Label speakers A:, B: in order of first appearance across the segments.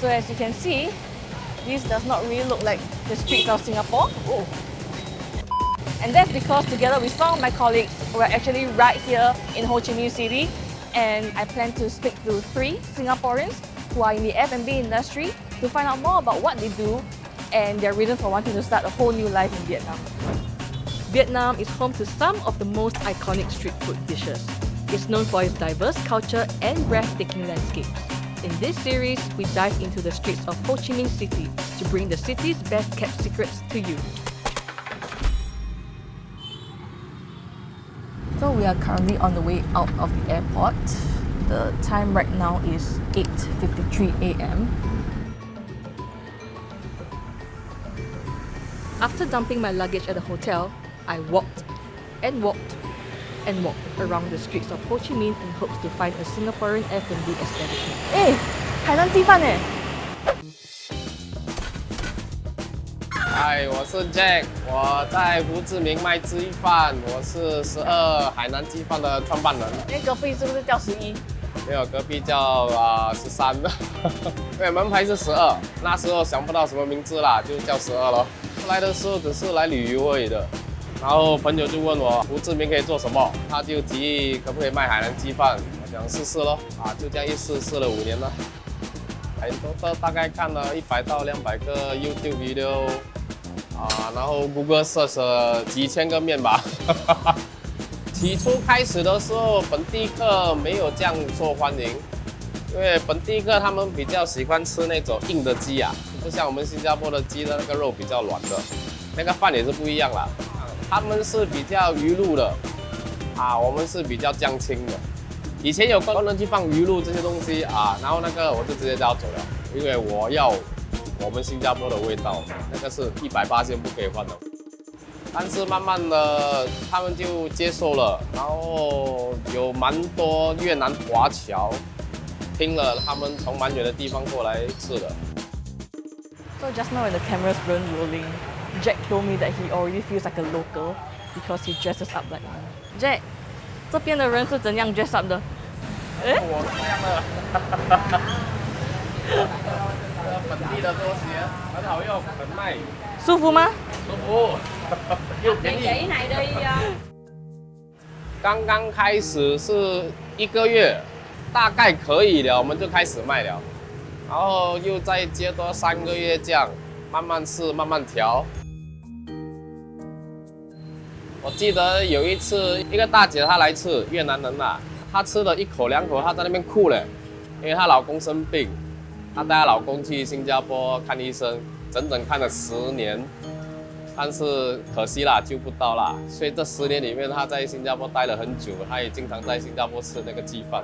A: So as you can see, this does not really look like the streets of Singapore. Oh. And that's because together with some of my colleagues, we're actually right here in Ho Chi Minh City, and I plan to speak to 3 Singaporeans who are in the F&B industry to find out more about what they do and their reason for wanting to start a whole new life in Vietnam. Vietnam is home to some of the most iconic street food dishes. It's known for its diverse culture and breathtaking landscapes. In this series, we dive into the streets of Ho Chi Minh City to bring the city's best-kept secrets to you. So we are currently on the way out of the airport. The time right now is 8:53 a.m. After dumping my luggage at the hotel, I walked and walked and walked around the streets of Ho Chi Minh in hopes to find a Singaporean F&B establishment. Hey, 海南鸡饭哎！
B: 嗨，我是 Jack， 我在胡志明卖鸡饭，我是12海南鸡饭的创办人。
A: 那隔壁是不是叫11？
B: 没有，隔壁叫13的。对，门牌是12，那时候想不到什么名字啦，就叫12咯。来的时候只是来旅游而已的，然后朋友就问我胡志明可以做什么，他就提议可不可以卖海南鸡饭，我想试试咯，就这样一试试了5年了。很多大概看了100到200个 YouTube video。然后 Google search 了几千个面吧。起初开始的时候，本地客没有这样受欢迎，因为本地客他们比较喜欢吃那种硬的鸡不像我们新加坡的鸡的那个肉比较软的，那个饭也是不一样啦。他们是比较鱼露的，我们是比较酱青的。以前有工人去放鱼露这些东西然后那个我就直接叫走了，因为我要我们新加坡的味道，那个是180%不可以换的。但是慢慢的，他们就接受了，然后有蛮多越南华侨听了，他们从蛮远的地方过来吃的。
A: So just now when the cameras weren't rolling, Jack told me that he already feels like a local because he dresses up like me. Jack, 这边的人是怎样 dress up 的？
B: 我这样的。本地的拖鞋很好用，很耐，
A: 舒服吗？
B: 舒服，又便宜。刚刚开始是1个月，大概可以了，我们就开始卖了，然后又再接多3个月这样，慢慢试，慢慢调。我记得有一次，一个大姐她来吃，越南人她吃了1口2口，她在那边哭了，因为她老公生病。她带她老公去新加坡看医生，整整看了10年，但是可惜啦，救不到啦。所以这10年里面，她在新加坡待了很久，她也经常在新加坡吃那个鸡饭。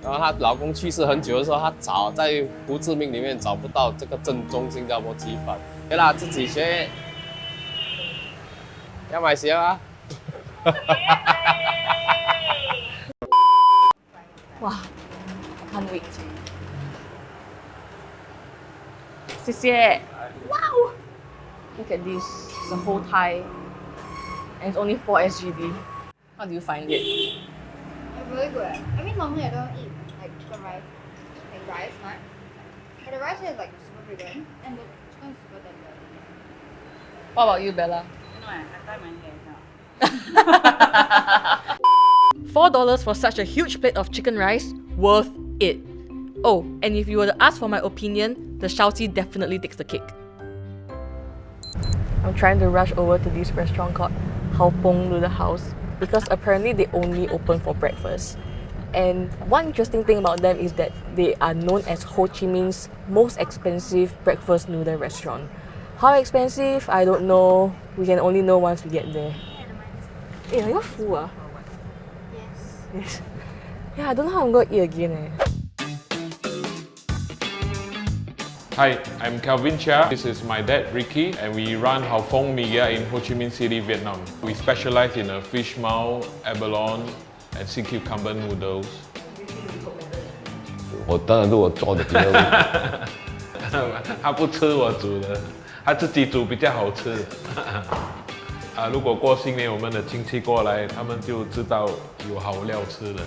B: 然后她老公去世很久的时候，她找在胡志明里面找不到这个正宗新加坡鸡饭，对啦，自己学。要买鞋吗？
A: 哇 ，can't wait！ 谢谢。Wow! Look at this, the whole Thai, and it's only 4 SGD. How do you find it?
C: It's really good. I mean, normally I don't eat like chicken rice, like rice, not. But the rice is like super vegan, and the chicken is super tender.
A: What about you, Bella?
D: No, I tie my hair now.
A: $4 for such a huge plate of chicken rice? Worth it. Oh, and if you were to ask for my opinion, the Shao-Ti definitely takes the cake. I'm trying to rush over to this restaurant called Hao Pong Noodle House because apparently they only open for breakfast. And one interesting thing about them is that they are known as Ho Chi Minh's most expensive breakfast noodle restaurant. How expensive? I don't know. We can only know once we get there. Hey, are you full? Yes. Yeah, I don't know how I'm going to eat again.
E: Hi, I'm Calvin Chia. This is my dad, Ricky, and we run Hao Phong Mia in Ho Chi Minh City, Vietnam. We specialize in fish maw, abalone, and sea cucumber noodles.
F: 我当然是我做的比较味道。
E: 他不吃我煮的，他自己煮比较好吃。如果过新年我们的亲戚过来，他们就知道有好料吃了。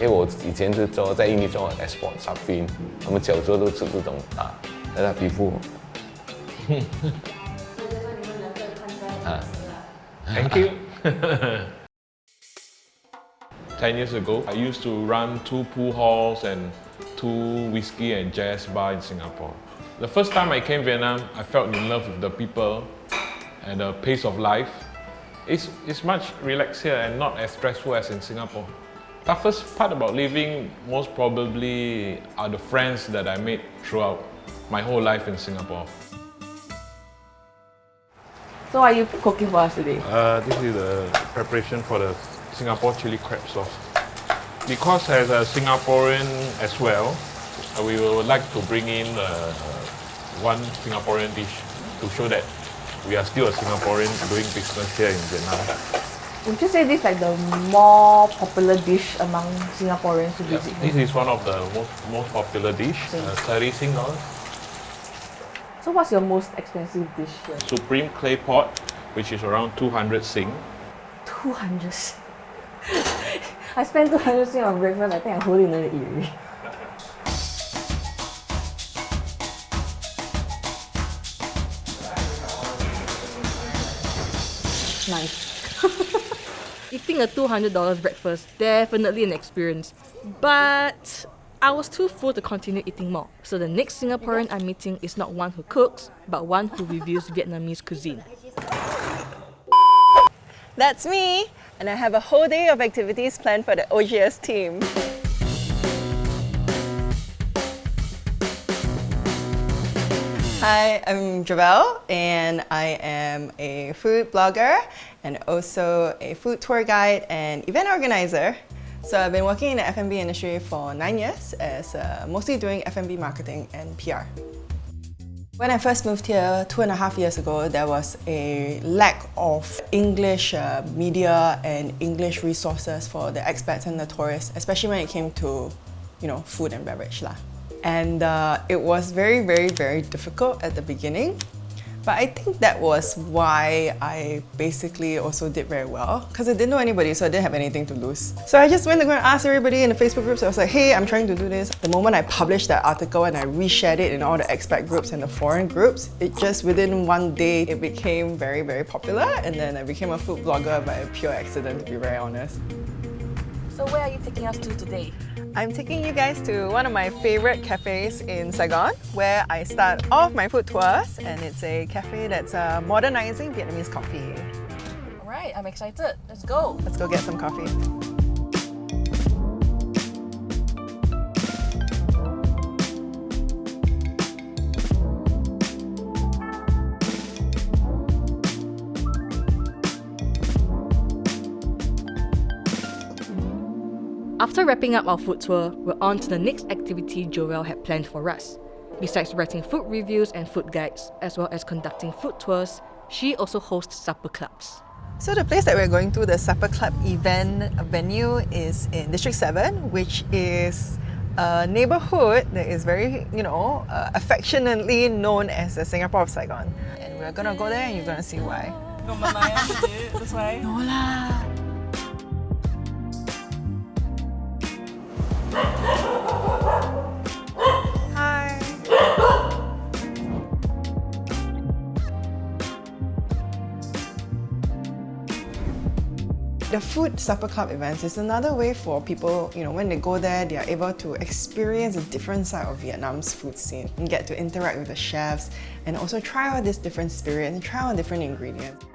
F: 因为我以前是做在印尼做 export sardine， 他们小时候都吃这种啊，那他皮肤啊。
E: Thank you. 10 years ago, I used to run 2 pool halls and 2 whiskey and jazz bar in Singapore. The first time I came Vietnam, I felt in love with the people and the pace of life. It's much relaxed here and not as stressful as in Singapore. Toughest part about living most probably are the friends that I made throughout my whole life in Singapore.
A: So what are you cooking for us today?
E: This is the preparation for the Singapore chili crab sauce. Because as a Singaporean as well, we would like to bring in one Singaporean dish to show that we are still a Singaporean doing business here in Vietnam.
A: Would you say this is like the more popular dish among Singaporeans who visit
E: This
A: here?
E: is one of the most popular dish, 30 Sing dollars.
A: So what's your most expensive dish here?
E: Supreme claypot, which is around 200 Sing.
A: 200. I spent 200 Sing on breakfast. I think I'm holding another ear. Nice. Eating a $200 breakfast, definitely an experience. But I was too full to continue eating more. So the next Singaporean I'm meeting is not one who cooks, but one who reviews Vietnamese cuisine.
G: That's me, and I have a whole day of activities planned for the OGS team. Hi, I'm Javel, and I am a food blogger and also a food tour guide and event organizer. So I've been working in the F&B industry for 9 years as mostly doing F&B marketing and PR. When I first moved here 2.5 years ago, there was a lack of English media and English resources for the expats and the tourists, especially when it came to, food and beverage lah. And it was very, very, very difficult at the beginning. But I think that was why I basically also did very well, because I didn't know anybody, so I didn't have anything to lose. So I just went to go and ask everybody in the Facebook groups. I was like, hey, I'm trying to do this. The moment I published that article and I reshared it in all the expat groups and the foreign groups, it just within one day, it became very, very popular. And then I became a food blogger by pure accident, to be very honest.
A: So where are you taking us to today?
G: I'm taking you guys to one of my favorite cafes in Saigon, where I start off my food tours, and it's a cafe that's modernizing Vietnamese coffee.
A: Alright, I'm excited. Let's go.
G: Let's go get some coffee.
A: After wrapping up our food tour, we're on to the next activity Joelle had planned for us. Besides writing food reviews and food guides, as well as conducting food tours, she also hosts supper clubs.
G: So the place that we're going to, the Supper Club event venue, is in District 7, which is a neighborhood that is very, affectionately known as the Singapore of Saigon. And we're gonna go there and you're gonna see why.
A: That's why.
G: No lah. Hi. The food supper club events is another way for people, when they go there, they are able to experience a different side of Vietnam's food scene and get to interact with the chefs and also try out this different spirit and try out different ingredients.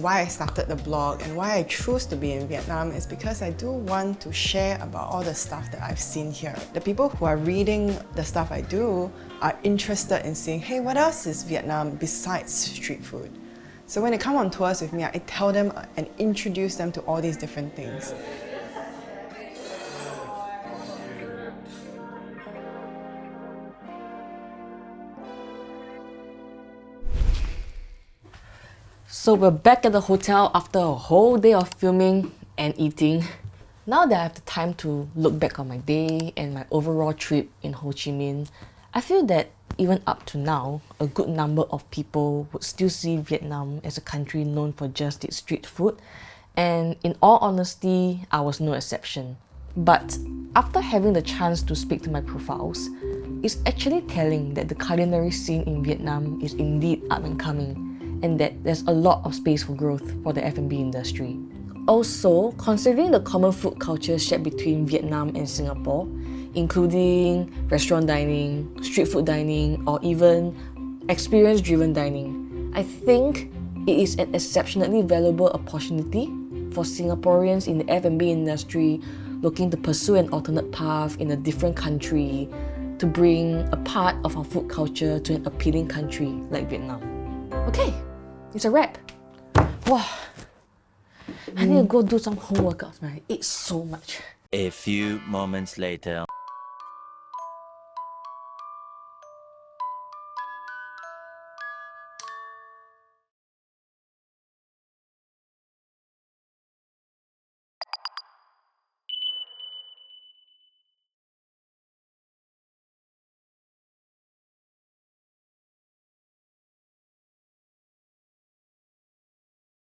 G: Why I started the blog and why I choose to be in Vietnam is because I do want to share about all the stuff that I've seen here. The people who are reading the stuff I do are interested in seeing, hey, what else is Vietnam besides street food? So when they come on tours with me, I tell them and introduce them to all these different things.
A: So we're back at the hotel after a whole day of filming and eating. Now that I have the time to look back on my day and my overall trip in Ho Chi Minh, I feel that even up to now, a good number of people would still see Vietnam as a country known for just its street food. And in all honesty, I was no exception. But after having the chance to speak to my profiles, it's actually telling that the culinary scene in Vietnam is indeed up and coming, and that there's a lot of space for growth for the F&B industry. Also, considering the common food culture shared between Vietnam and Singapore, including restaurant dining, street food dining, or even experience-driven dining, I think it is an exceptionally valuable opportunity for Singaporeans in the F&B industry looking to pursue an alternate path in a different country to bring a part of our food culture to an appealing country like Vietnam. Okay, it's a wrap. Wow, I need to go do some home workouts, man. I ate so much.
H: A few moments later.